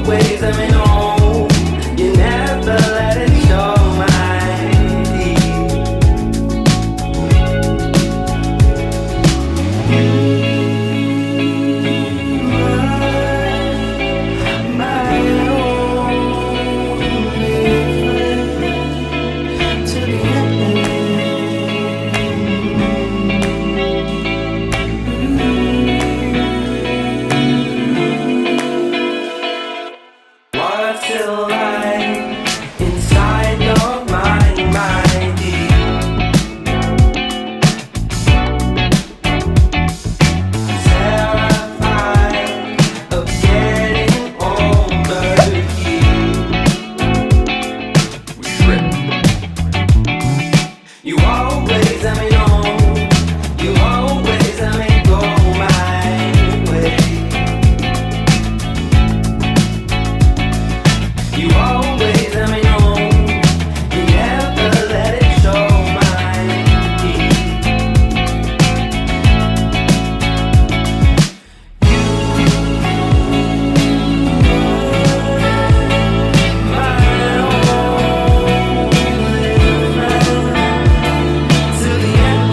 always let me know. You never let it show my till I inside of my deep, terrified of getting over you. You always let me know. You always let me go my way. You always let me know. You never let it show my deed. My only friend to the end.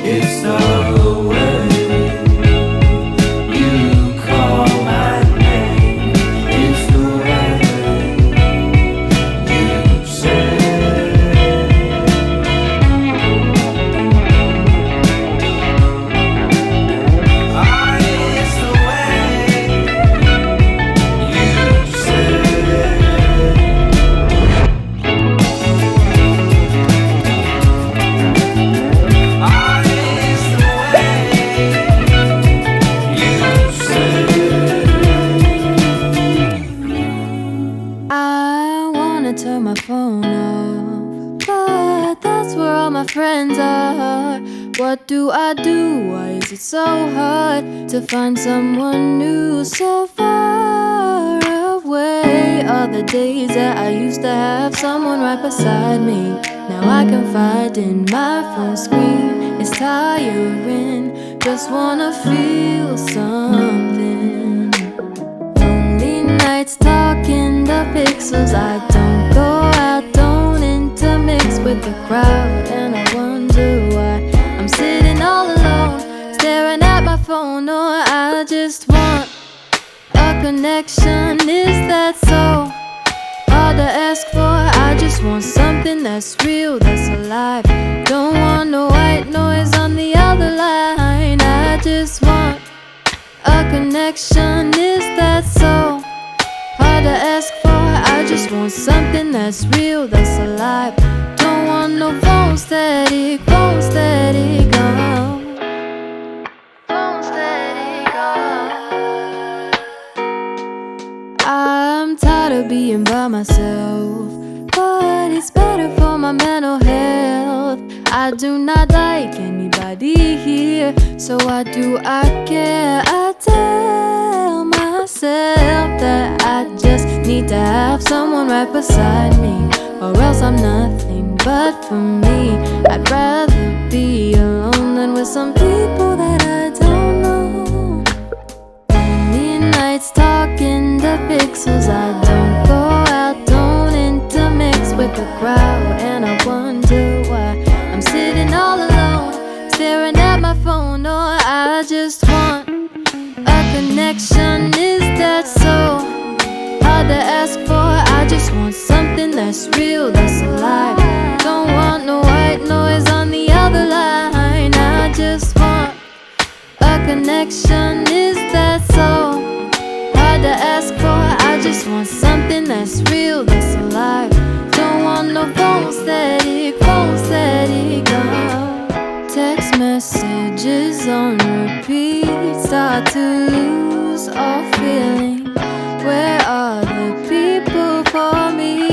It's the way you call my name. It's the way you say. Ah, it's the way you say. Ah, it's the way you say. I wanna turn my phone off, but that's where all my friends are. What do I do? Why is it so hard to find someone new so far away? All the days that I used to have someone right beside me, now I confide in my phone screen. It's tiring, just wanna feel something. Lonely nights talking the pixels. I don't go out, don't intermix with the crowd, and I wonder why I'm sitting all alone, staring at my phone. Or I just want a connection. Is that so hard to ask for? I just want something that's real, that's alive. Don't want no white noise on the other line. I just want a connection. Is that so hard to ask for? I just want something that's real, that's alive. Don't want no phone static, phone static, oh. Phone static, oh. I'm tired of being by myself, but it's better for my mental health. I do not like anybody here, so why do I care? I tell myself that I just need to have someone right beside me, or else I'm nothing. But for me, I'd rather be alone than with some people that I don't know. Lonely nights talking the pixels. I don't go out, don't intermix with the crowd, and I wonder why I'm sitting all alone, staring at my phone. Or I just want a connection. Is that so hard to ask for? I just want something that's real, that's alive. Don't want no white noise on the other line. I just want a connection. Is that so hard to ask for? I just want something that's real, that's alive. Don't want no phone static, oh. Text messages on repeat, start to lose tattoos are feeling. Where are the people for me?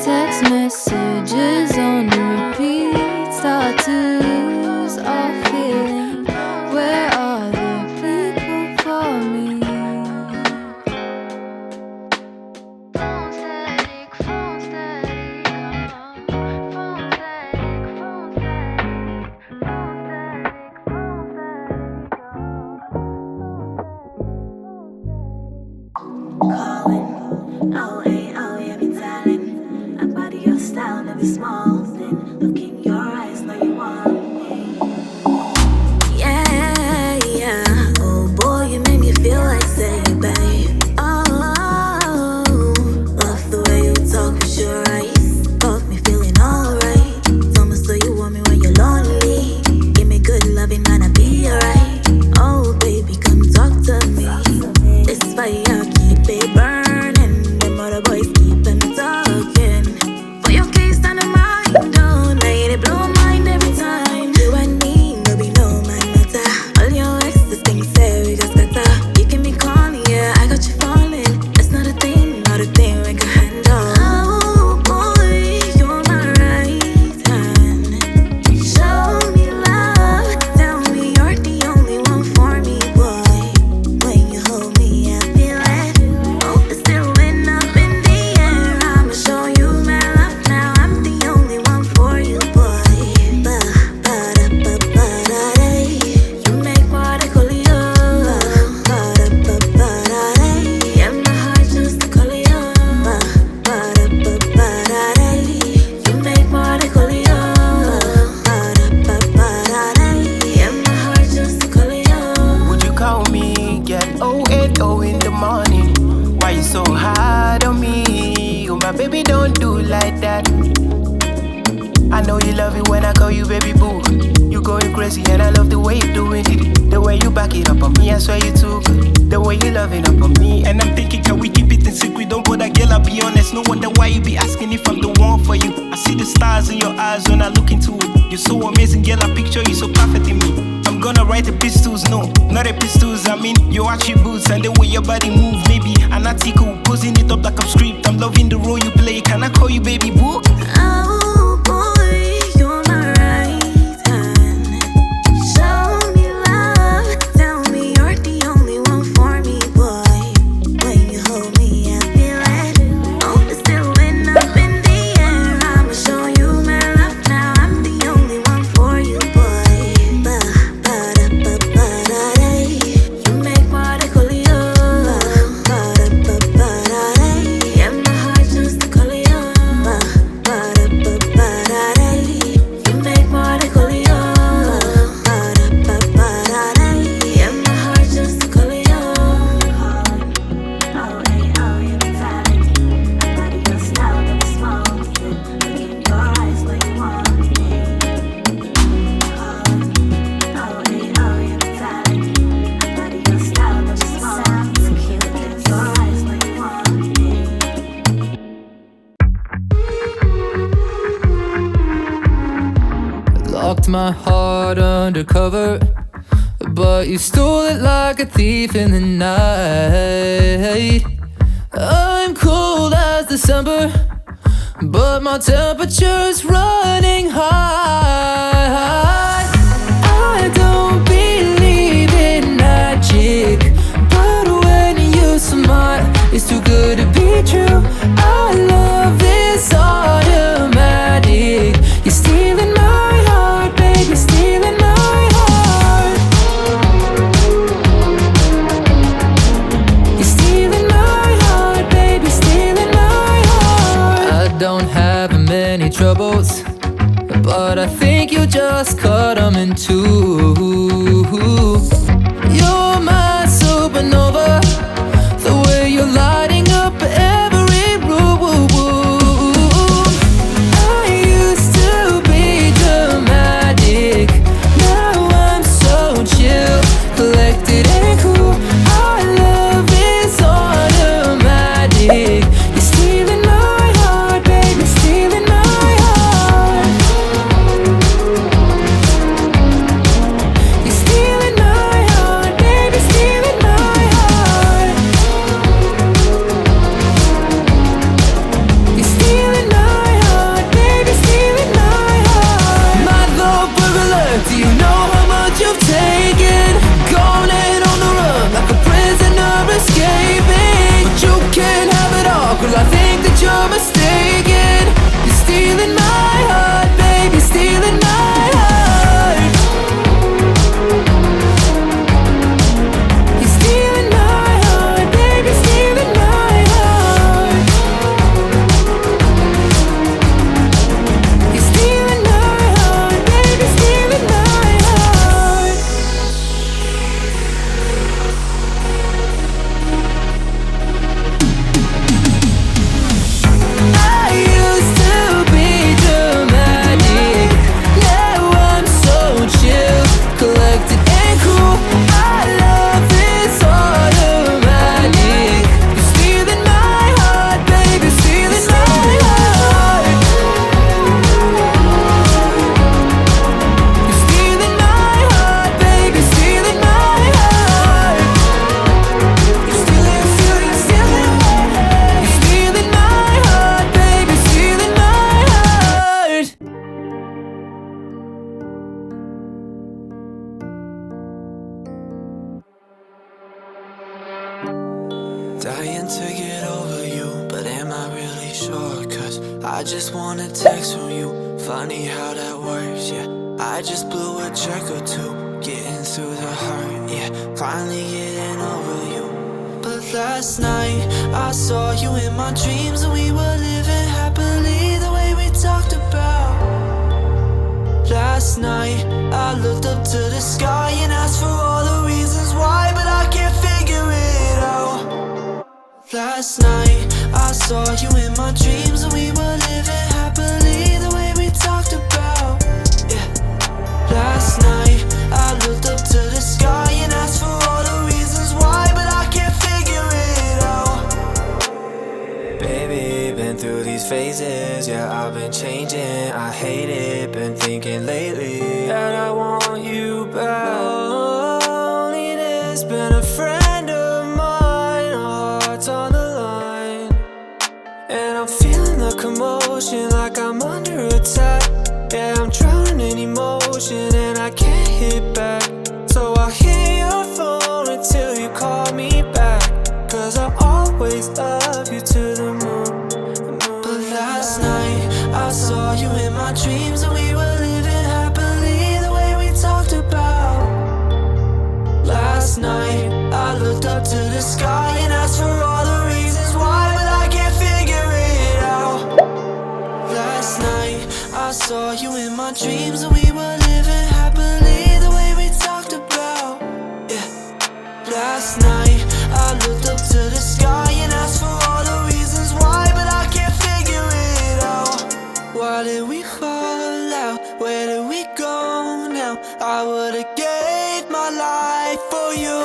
Text messages on repeat, tattoos are feeling. Where are the people for me? Phone static, phone static, phone static, phone static, phone static, phone static. Calling, oh, hey, oh, yeah, be telling. I body your style, never small. Then look in your eyes, know you want me. Yeah, yeah. Oh boy, you make me feel like saying, babe. Oh, love the way you talk with your eyes. Got me feeling alright. Tell me so you want me when you're lonely. Give me good loving, man, I'll be alright. Oh, baby, come talk to me. This fire, keep it burning. Them other boys keep them talking. For your case, I don't mind. Don't let it blow my mind every time. You and me, no be no man matter. All your exes think say we got scatter. You can be calling, yeah, I got you falling. That's not a thing we can handle. Oh boy, you're my right hand. Show me love, tell me you're the only one for me, boy. When you hold me, I feel it. Hope it's still lit up in the air. I'ma show you my love now. I'm the only one for you, boy. Ba-da-ba-ba-da-day. You make what I call you. Ba-da-ba-ba-da-day. Yeah, my heart just to call you. Ba-da-ba-ba-da-day. You make what I call you. Ba-da-ba-ba-da-day. Yeah, my heart just to call you. Would you call me, girl? 080 in the morning. Why you so hard on me? Oh, my baby, don't do like that. I know you love it when I call you baby boo. You going crazy and I love the way you doing it. The way you back it up on me, I swear you too good. The way you loving up on me. And I'm thinking, can we keep it in secret? Don't bother, girl, I'll be honest. No wonder why you be asking if I'm the one for you. I see the stars in your eyes when I look into it. You're so amazing, girl, I picture you so perfect in me. I'm gonna write the pistols, no, not the pistols. I mean, your attributes and the way your body move. Maybe an article, posing it up like I'm script. I'm loving the role you play. Can I call you baby boo? Oh boy, you're my right hand. Show me love, tell me you're the only one for me, boy. When you hold me, I feel it. Hope it's still lit up in the air. I'ma show you my love now. I'm the only one for you, boy. Ba-da-ba-ba-da-day. You make what I call you. Ba-da-ba-ba-da-day. Yeah, my heart just to call you. Ba-da-ba-ba-da-day. You make what I call you. Ba-da-ba-ba-da-day. Yeah, my heart just to call you. Oh, hey, oh, you're metallic. I body your style, never small. Look in your eyes, know you want me. Oh, hey, oh, you're metallic. I body your style, never small. Look in your eyes, know you want me. Locked my heart undercover, but you stole it like a thief in the night. I'm cold as December, but my temperature's running high. I don't believe in magic, but when you smile, it's too good to be true. Our love is automatic. You're stealing my heart, baby, stealing my heart. You're stealing my heart, baby, stealing my heart. I don't have many troubles, but I think you just cut them in two. You're my supernova, the way you're lighting up every room. I used to be dramatic, now I'm so chill, collected and cool. Our love is automatic. You're stealing my heart, baby, stealing my heart. You're stealing my trying to get over you, but am I really sure? Cause I just want a text from you. Funny how that works, yeah. I just blew a check or two, getting through the hurt, yeah. Finally getting over you. But last night I saw you in my dreams, and we were living happily the way we talked about. Last night I looked up to the sky and asked for all the reasons why, but I can't figure it out. Last night I saw you in my dreams, and we were living happily the way we talked about. Yeah. Last night I looked up to the sky and asked for all the reasons why, but I can't figure it out. Baby, been through these phases, yeah, I've been changing. I hate it, been thinking lately that I want you back. Loneliness been a friend of mine, our hearts on the line, and I'm feeling the commotion like I'm under attack. Yeah, I'm drowning in emotion and I can't hit back. So I hear your phone until you call me back, cause I always love you to the moon. But last night I saw you in my dreams, and we were living happily the way we talked about. Last night I looked up to the sky and asked for all the reasons why, but I can't figure it out. Last night I saw you in my dreams, and we were living happily the way we talked about. Yeah. Last night I looked up to the sky and asked for all the reasons why, but I can't figure it out. Why did we fall out? Where did we go now? I would've gave my life for you.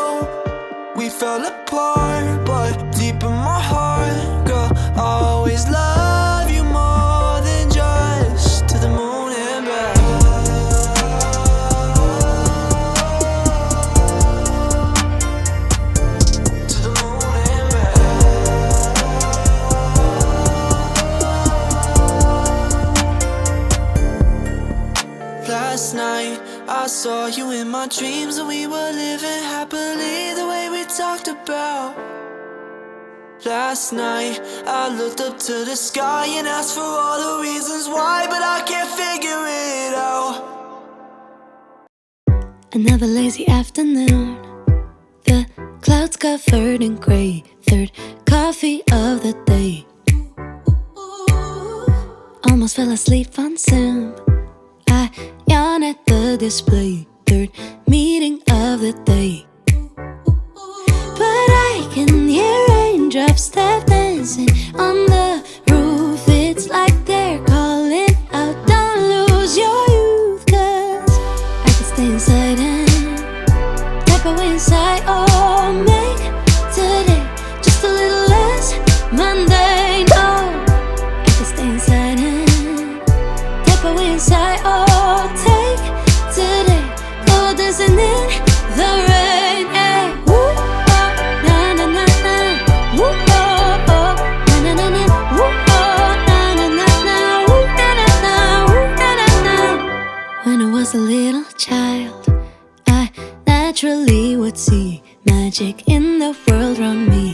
We fell apart, but deep in my heart, girl, I always love you more than just to the moon and back. To the moon and back. Last night I saw you in my dreams, and we were living happily the way we talked about. Last night I looked up to the sky and asked for all the reasons why, but I can't figure it out. Another lazy afternoon, the clouds covered in gray. Third coffee of the day. Almost fell asleep on Zoom. I yawn at the display. Third meeting of the day. But I can hear raindrops that dancing on the roof. It's like they're calling out, don't lose your youth. Cause I can stay inside and tap away inside. Oh, make today just a little less mundane. Oh, I can stay inside and tap away inside. Oh, take today, go dancing in the rain. Hey, woo, oh, na na na na. Woo, oh, oh, na na na na. Woo, oh, na na na na. Woo, na na na. Woo, na na na. When I was a little child, I naturally would see magic in the world around me.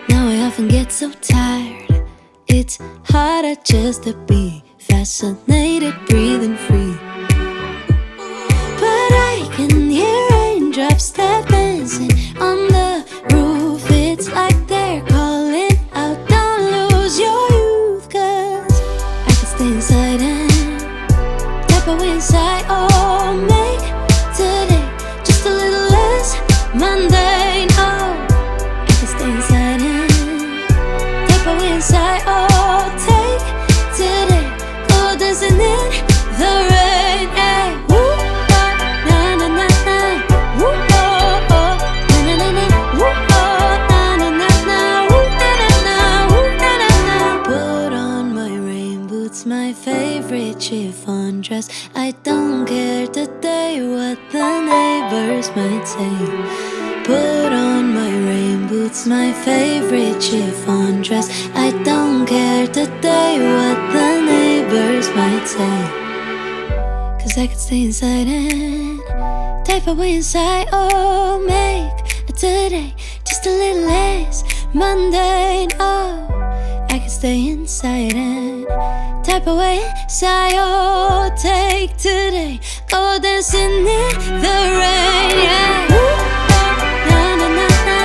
Now I often get so tired, it's harder just to be fascinated, breathing free. But I can hear raindrops that dancing on the roof. It's like they're calling out, don't lose your youth. Cause I can stay inside and tap away inside. Oh, make today just a little less mundane. Oh, I can stay inside and tap away inside. Oh, take today, go dancing in the rain. Hey, woo, oh, na na na na. Woo, oh, oh, na na na na. Woo, oh, na na na na. Woo, na na na. Woo, na na na. Put on my rain boots, my favorite chiffon dress. I don't care today what the neighbors might say. Put on my rain boots, my favorite chiffon dress. I don't care today what the neighbors might say. Cause I could stay inside and type away inside. Oh, make today just just a little less mundane. Oh, I can stay inside and type away. Sayo, take today, go dancing in the rain. Yeah. Na na na na.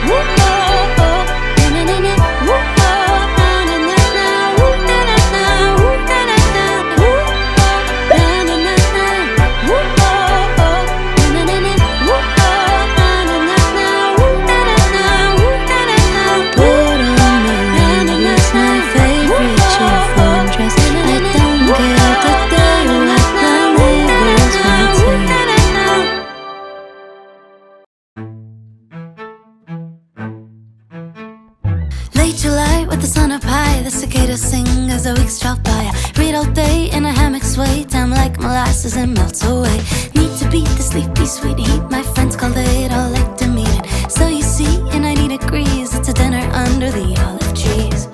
Woo, oh, oh. Na na na. Woo, oh. Na na na na. Woo, na na na. Woo, na na na. Woo, oh. Na na na na. Woo, oh, oh. Na na na. Woo, oh. Na na na na. Woo, na na na. Woo, na na na. Put on my lanyard's my favorite chiffon dress. I don't care the day like my neighbors might say. Late July with the sun up high, the cicadas sing as the weeks drop by. I read all day in a hammock sway, time like molasses and melts away. Need to beat the sleepy sweet heat, my friends call it all like to meet it. So you see, in 90 degrees, it's a dinner under the olive trees.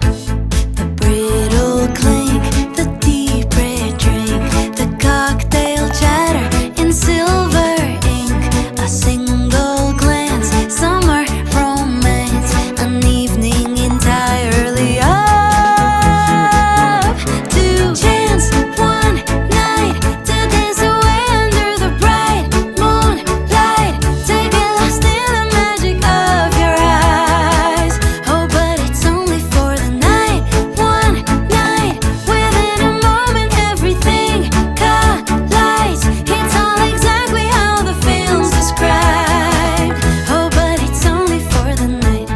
The brittle clink, the deep red drink, the cocktail chatter in silver ink. A single glance, summer romance, an evening entirely up to chance. One night to dance away under the bright moonlight, take it lost in the magic of your eyes. Oh, but it's only for the night. One night, within a moment everything collides. It's all exactly how the film's described. Oh, but it's only for the night.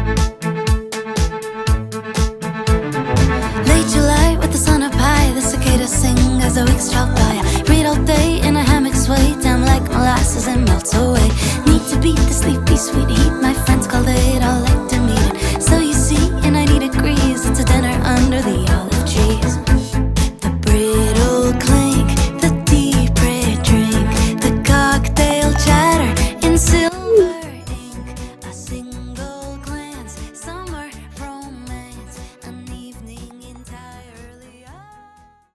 Late July with the sun up high, the cicadas sing as the weeks drop by. I read all day in a hammock sway, time like molasses and melts away.